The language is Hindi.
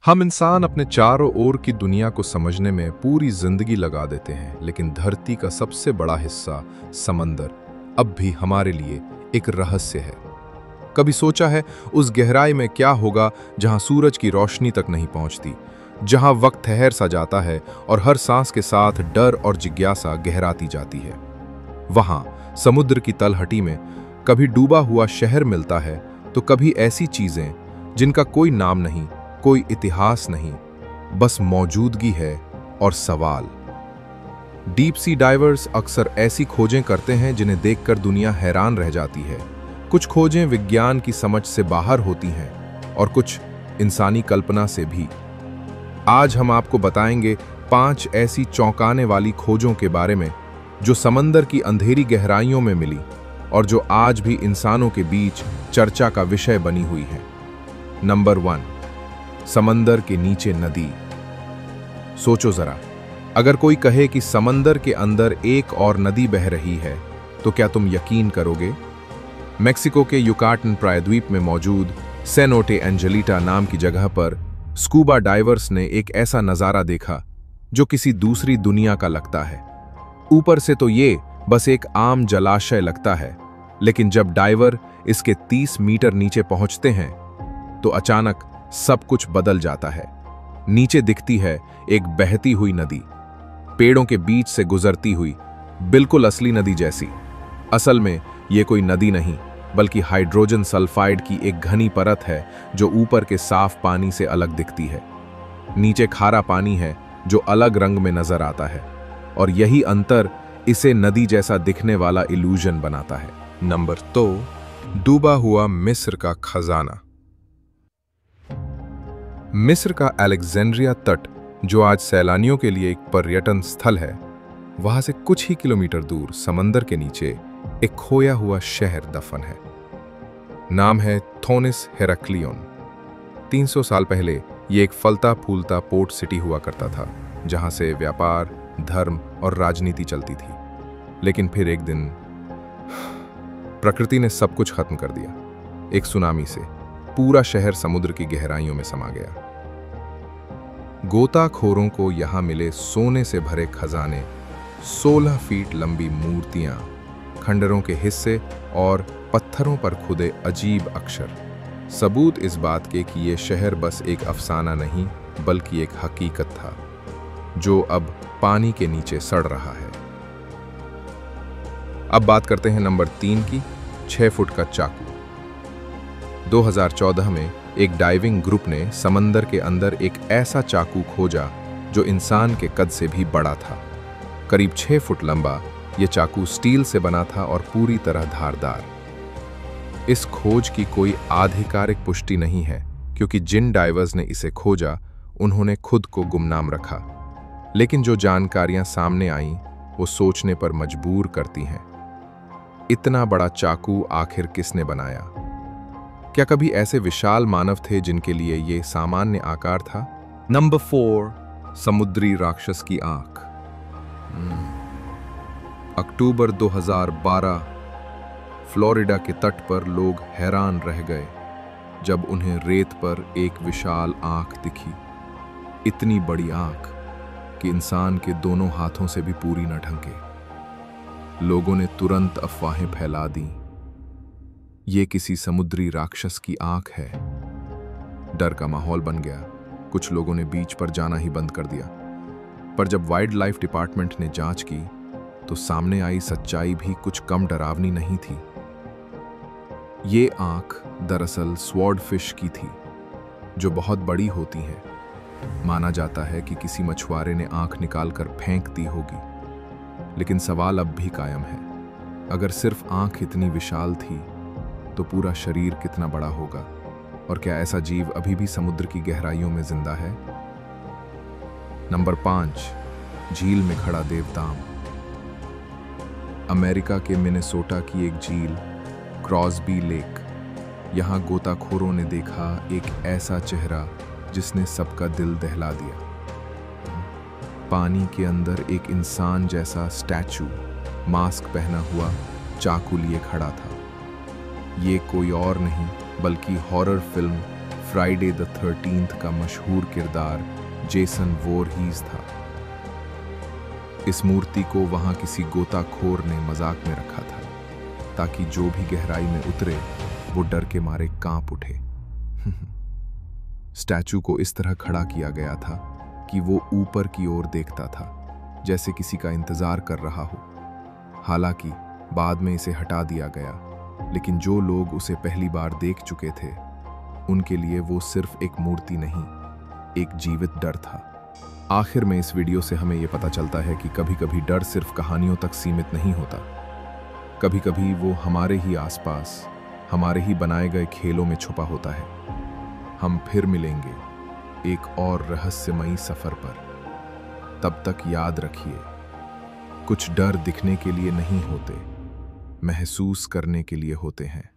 हम इंसान अपने चारों ओर की दुनिया को समझने में पूरी जिंदगी लगा देते हैं, लेकिन धरती का सबसे बड़ा हिस्सा समंदर अब भी हमारे लिए एक रहस्य है। कभी सोचा है उस गहराई में क्या होगा जहां सूरज की रोशनी तक नहीं पहुंचती, जहां वक्त ठहर सा जाता है और हर सांस के साथ डर और जिज्ञासा गहराती जाती है। वहां समुद्र की तलहटी में कभी डूबा हुआ शहर मिलता है, तो कभी ऐसी चीजें जिनका कोई नाम नहीं, कोई इतिहास नहीं, बस मौजूदगी है और सवाल। डीप सी डाइवर्स अक्सर ऐसी खोजें करते हैं जिन्हें देखकर दुनिया हैरान रह जाती है। कुछ खोजें विज्ञान की समझ से बाहर होती हैं और कुछ इंसानी कल्पना से भी। आज हम आपको बताएंगे 5 ऐसी चौंकाने वाली खोजों के बारे में जो समंदर की अंधेरी गहराइयों में मिली और जो आज भी इंसानों के बीच चर्चा का विषय बनी हुई है। नंबर 1, समंदर के नीचे नदी। सोचो जरा, अगर कोई कहे कि समंदर के अंदर एक और नदी बह रही है, तो क्या तुम यकीन करोगे? मेक्सिको के युकाटन प्रायद्वीप में मौजूद सेनोटे एंजेलिटा नाम की जगह पर स्कूबा डाइवर्स ने एक ऐसा नजारा देखा जो किसी दूसरी दुनिया का लगता है। ऊपर से तो ये बस एक आम जलाशय लगता है, लेकिन जब डाइवर इसके 30 मीटर नीचे पहुंचते हैं तो अचानक सब कुछ बदल जाता है। नीचे दिखती है एक बहती हुई नदी, पेड़ों के बीच से गुजरती हुई, बिल्कुल असली नदी जैसी। असल में ये कोई नदी नहीं, बल्कि हाइड्रोजन सल्फाइड की एक घनी परत है जो ऊपर के साफ पानी से अलग दिखती है। नीचे खारा पानी है जो अलग रंग में नजर आता है, और यही अंतर इसे नदी जैसा दिखने वाला इल्यूजन बनाता है। नंबर 2, डूबा हुआ मिस्र का खजाना। मिस्र का अलेक्जेंड्रिया तट, जो आज सैलानियों के लिए एक पर्यटन स्थल है, वहां से कुछ ही किलोमीटर दूर समंदर के नीचे एक खोया हुआ शहर दफन है। नाम है थोनिस हेराक्लियोन। 300 साल पहले ये एक फलता फूलता पोर्ट सिटी हुआ करता था, जहां से व्यापार, धर्म और राजनीति चलती थी। लेकिन फिर एक दिन प्रकृति ने सब कुछ खत्म कर दिया। एक सुनामी से पूरा शहर समुद्र की गहराइयों में समा गया। गोताखोरों को यहां मिले सोने से भरे खजाने, 16 फीट लंबी मूर्तियां, खंडरों के हिस्से और पत्थरों पर खुदे अजीब अक्षर, सबूत इस बात के कि यह शहर बस एक अफसाना नहीं, बल्कि एक हकीकत था जो अब पानी के नीचे सड़ रहा है। अब बात करते हैं नंबर 3 की, 6 फुट का चाकू। 2014 में एक डाइविंग ग्रुप ने समंदर के अंदर एक ऐसा चाकू खोजा जो इंसान के कद से भी बड़ा था। करीब 6 फुट लंबा यह चाकू स्टील से बना था और पूरी तरह धारदार। इस खोज की कोई आधिकारिक पुष्टि नहीं है, क्योंकि जिन डाइवर्स ने इसे खोजा उन्होंने खुद को गुमनाम रखा। लेकिन जो जानकारियां सामने आईं वो सोचने पर मजबूर करती हैं। इतना बड़ा चाकू आखिर किसने बनाया? क्या कभी ऐसे विशाल मानव थे जिनके लिए ये सामान्य आकार था? नंबर 4, समुद्री राक्षस की आंख। अक्टूबर 2012, फ्लोरिडा के तट पर लोग हैरान रह गए जब उन्हें रेत पर एक विशाल आंख दिखी। इतनी बड़ी आंख कि इंसान के दोनों हाथों से भी पूरी न ढके। लोगों ने तुरंत अफवाहें फैला दी, ये किसी समुद्री राक्षस की आंख है। डर का माहौल बन गया। कुछ लोगों ने बीच पर जाना ही बंद कर दिया। पर जब वाइल्ड लाइफ डिपार्टमेंट ने जांच की तो सामने आई सच्चाई भी कुछ कम डरावनी नहीं थी। ये आंख दरअसल स्वॉर्ड फिश की थी, जो बहुत बड़ी होती है। माना जाता है कि किसी मछुआरे ने आंख निकालकर फेंक दी होगी। लेकिन सवाल अब भी कायम है, अगर सिर्फ आंख इतनी विशाल थी तो पूरा शरीर कितना बड़ा होगा? और क्या ऐसा जीव अभी भी समुद्र की गहराइयों में जिंदा है? नंबर 5, झील में खड़ा देवदाम। अमेरिका के मिनेसोटा की एक झील, क्रॉसबी लेक। यहां गोताखोरों ने देखा एक ऐसा चेहरा जिसने सबका दिल दहला दिया। पानी के अंदर एक इंसान जैसा स्टैचू, मास्क पहना हुआ, चाकू लिए खड़ा था। ये कोई और नहीं बल्कि horror film Friday the 13th का मशहूर किरदार जेसन वोरहीज था। इस मूर्ति को वहां किसी गोताखोर ने मजाक में रखा था ताकि जो भी गहराई में उतरे वो डर के मारे कांप उठे। स्टैचू को इस तरह खड़ा किया गया था कि वो ऊपर की ओर देखता था, जैसे किसी का इंतजार कर रहा हो। हालांकि बाद में इसे हटा दिया गया, लेकिन जो लोग उसे पहली बार देख चुके थे उनके लिए वो सिर्फ एक मूर्ति नहीं, एक जीवित डर था। आखिर में इस वीडियो से हमें यह पता चलता है कि कभी कभी डर सिर्फ कहानियों तक सीमित नहीं होता। कभी कभी वो हमारे ही आसपास, हमारे ही बनाए गए खेलों में छुपा होता है। हम फिर मिलेंगे एक और रहस्यमयी सफर पर। तब तक याद रखिए, कुछ डर दिखने के लिए नहीं होते, महसूस करने के लिए होते हैं।